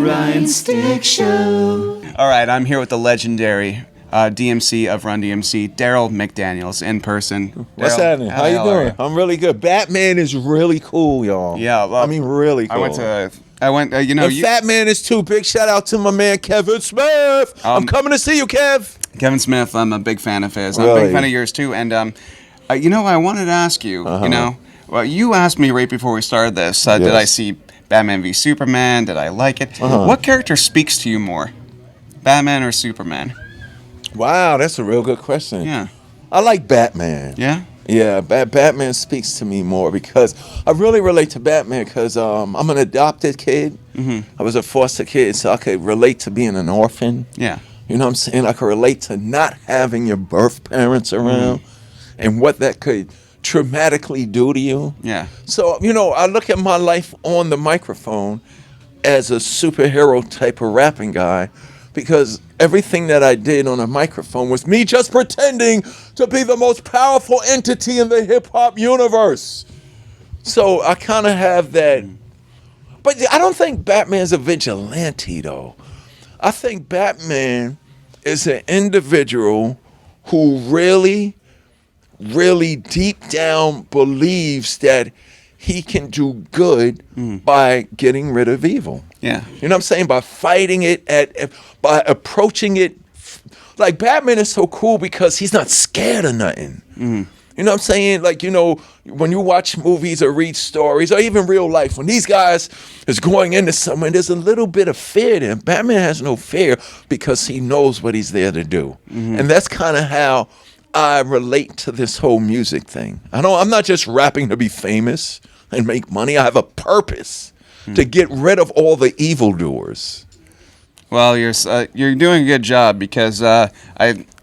Ryan Stick Show. All right, I'm here with the legendary DMC of Run DMC, Daryl McDaniels, in person. What's Daryl, happening? How you doing? I'm really good. Batman is really cool, y'all. Yeah, well, I mean, really cool. Fat Man is too. Big shout out to my man Kevin Smith. I'm coming to see you, Kev. Kevin Smith, I'm a big fan of his. I'm Really? a big fan of yours too. And I wanted to ask you. Well, you asked me right before we started this. Did I see Batman v Superman? Did I like it? What character speaks to you more, Batman or Superman? Wow, that's a real good question. Yeah. I like Batman. Yeah? Yeah, Batman speaks to me more because I really relate to Batman because I'm an adopted kid. I was a foster kid, so I could relate to being an orphan. Yeah. You know what I'm saying? I could relate to not having your birth parents around and what that could traumatically do to you. Yeah. So, I look at my life on the microphone as a superhero type of rapping guy because everything that I did on a microphone was me just pretending to be the most powerful entity in the hip-hop universe. So I kind of have that. But I don't think Batman's a vigilante, though. I think Batman is an individual who really deep down believes that he can do good by getting rid of evil. Yeah. You know what I'm saying? By fighting it, by approaching it. Like, Batman is so cool because he's not scared of nothing. You know what I'm saying? Like, when you watch movies or read stories or even real life, when these guys is going into somewhere, there's a little bit of fear there. Batman has no fear because he knows what he's there to do. And that's kind of how I relate to this whole music thing. I'm not just rapping to be famous and make money. I have a purpose to get rid of all the evildoers. Well, you're doing a good job because I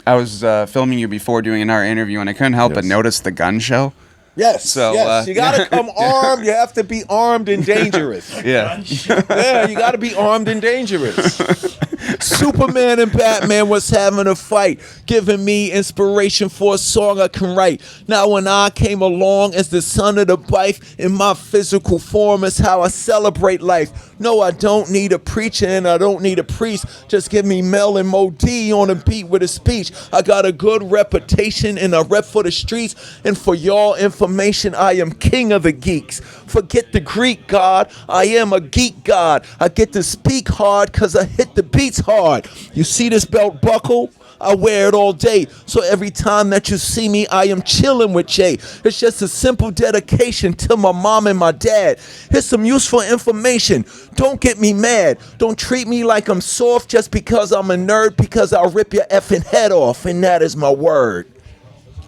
was filming you before doing our interview, and I couldn't help but notice the gun show. Yes, So, yes. You got to come armed. You have to be armed and dangerous. Yeah. Yeah, you got to be armed and dangerous. Superman and Batman was having a fight, giving me inspiration for a song I can write. Now when I came along as the son of the wife, in my physical form is how I celebrate life. No, I don't need a preacher and I don't need a priest. Just give me Mel and Mo D on a beat with a speech. I got a good reputation and a rep for the streets. And for y'all information, I am king of the geeks. Forget the Greek god, I am a geek god. I get to speak hard cause I hit the beats hard. You see this belt buckle? I wear it all day. So every time that you see me, I am chilling with Jay. It's just a simple dedication to my mom and my dad. Here's some useful information. Don't get me mad. Don't treat me like I'm soft just because I'm a nerd, because I'll rip your effing head off, and that is my word.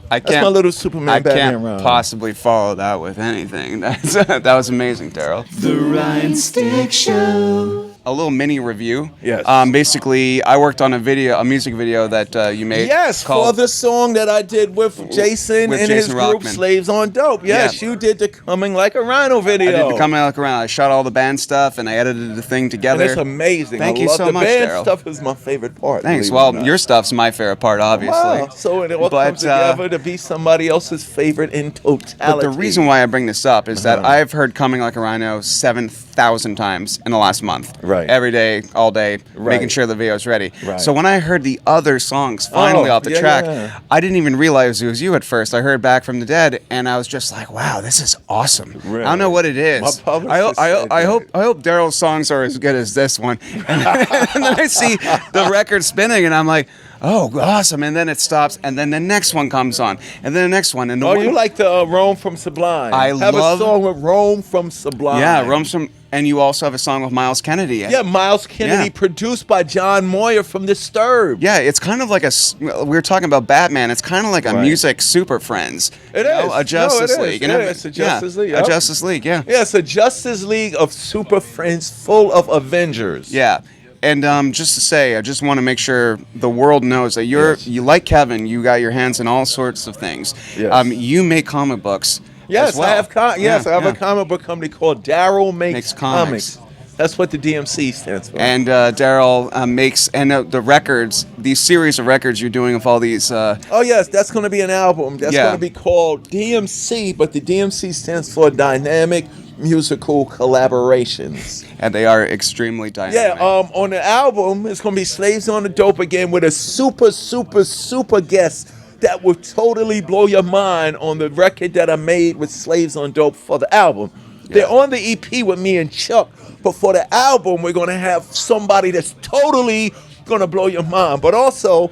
That's my little Superman Batman rhyme. I can't possibly follow that with anything. That was amazing, Daryl. The Ryan Stick Show. A little mini review. Yes. Basically, I worked on a music video that you made. Yes, for the song that I did with Jason and his group, Rockman. Slaves on Dope. Yes, Yeah. you did the Coming Like a Rhino video. I did the Coming Like Around. I shot all the band stuff and I edited the thing together. And it's amazing. Thank I you love so the much, band Daryl. stuff is my favorite part. Thanks. believe it Well, or not. your stuff's my favorite part, obviously. Wow. So it all comes together to be somebody else's favorite in totality. But the reason why I bring this up is that I've heard Coming Like a Rhino 7,000 times in the last month. Right. Every day, all day, Right. making sure the video's ready. Right. So when I heard the other songs finally off the track, I didn't even realize it was you at first. I heard Back from the Dead, and I was just like, wow, this is awesome. Really? I don't know what it is. My publicist said I that. hope Daryl's songs are as good as this one. And then I see the record spinning, and I'm like, oh, awesome. And then it stops, and then the next one comes on, and then the next one. And the one, you like the Rome from Sublime. I have love- a song with Rome from Sublime. Yeah, Rome's from, and you also have a song with Miles Kennedy. Yeah, Miles Kennedy, Yeah. produced by John Moyer from Disturbed. Yeah, it's kind of like we were talking about Batman. It's kind of like a Right. music Super Friends. It you know, is. a Justice No, it League. is. You know? Yeah, it's a Justice League, A yep. Justice League. Yeah. Yeah, it's a Justice League of super friends full of Avengers. Yeah. And just to say, I just want to make sure the world knows that you like Kevin. You got your hands in all sorts of things. Yes. You make comic books. Yes, as well. I have. I have Yeah. a comic book company called Daryl Makes Makes Comics. Comics. That's what the DMC stands for. And Daryl makes the records, these series of records you're doing of all these. oh yes, that's going to be an album. That's Yeah. going to be called DMC, but the DMC stands for Dynamic musical collaborations. And they are extremely dynamic. Yeah, on the album, it's going to be Slaves on the Dope again with a super, super, super guest that will totally blow your mind on the record that I made with Slaves on Dope for the album. They're on the EP with me and Chuck, but for the album, we're going to have somebody that's totally going to blow your mind. But also,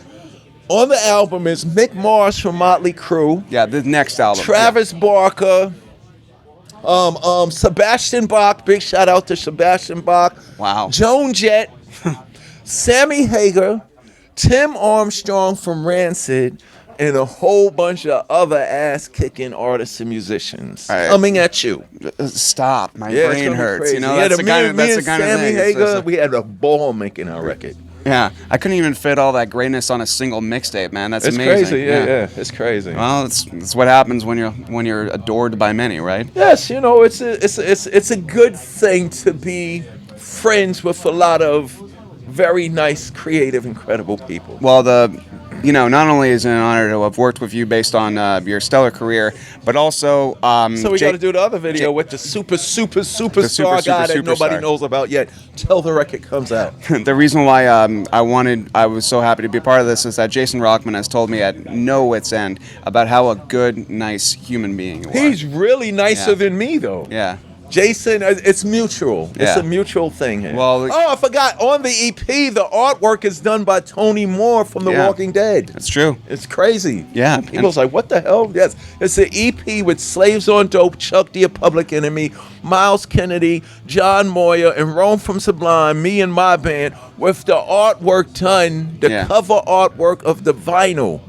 on the album is Mick Mars from Motley Crue. Yeah, the next album. Travis Barker. Sebastian Bach. Big shout out to Sebastian Bach. Wow. Joan Jett. Sammy Hagar. Tim Armstrong from Rancid. And a whole bunch of other ass-kicking artists and musicians coming at you. Stop. My Yeah, brain hurts. crazy. You know, Yeah, that's the kind of me and thing. Sammy It's Hagar, just we had a ball making our record. yeah, I couldn't even fit all that greatness on a single mixtape, man. That's It's amazing. crazy, yeah, it's crazy. Well, it's what happens when you're adored by many, right? Yes, you know, it's a good thing to be friends with a lot of very nice, creative, incredible people. Well, not only is it an honor to have worked with you based on your stellar career, but also So we got to do the other video with the superstar guy that nobody knows about yet till the record comes out. The reason why I was so happy to be a part of this is that Jason Rockman has told me at no wit's end about how a good, nice human being you are. He's really nicer Yeah. than me, though. Yeah. Jason, it's mutual. It's Yeah. a mutual thing here. Well, I forgot. On the EP, the artwork is done by Tony Moore from The Yeah. Walking Dead. That's true. It's crazy. Yeah. People's like, what the hell? Yes. It's an EP with Slaves on Dope, Chuck D, A Public Enemy, Miles Kennedy, John Moyer, and Rome from Sublime, me and my band, with the artwork done, the cover artwork of the vinyl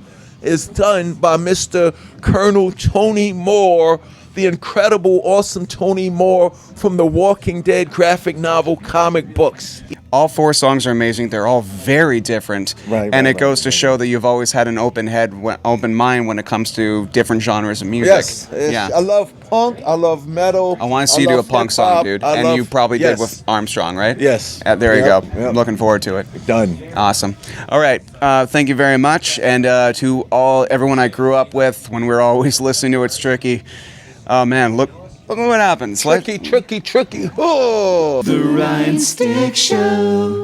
is done by Mr. Colonel Tony Moore, the incredible, awesome Tony Moore from the Walking Dead graphic novel comic books. All 4 songs are amazing. They're all very different, and it goes to show that you've always had an open mind when it comes to different genres of music. Yes, I love punk. I love metal. I want to see you do a punk song, dude. And you probably did with Armstrong, right? Yes. There you go. Yep. I'm looking forward to it. Done. Awesome. All right. Thank you very much, and to everyone I grew up with when we were always listening to It's Tricky. Oh man, look at what happens. Tricky. Oh. The Ryan Stick Show.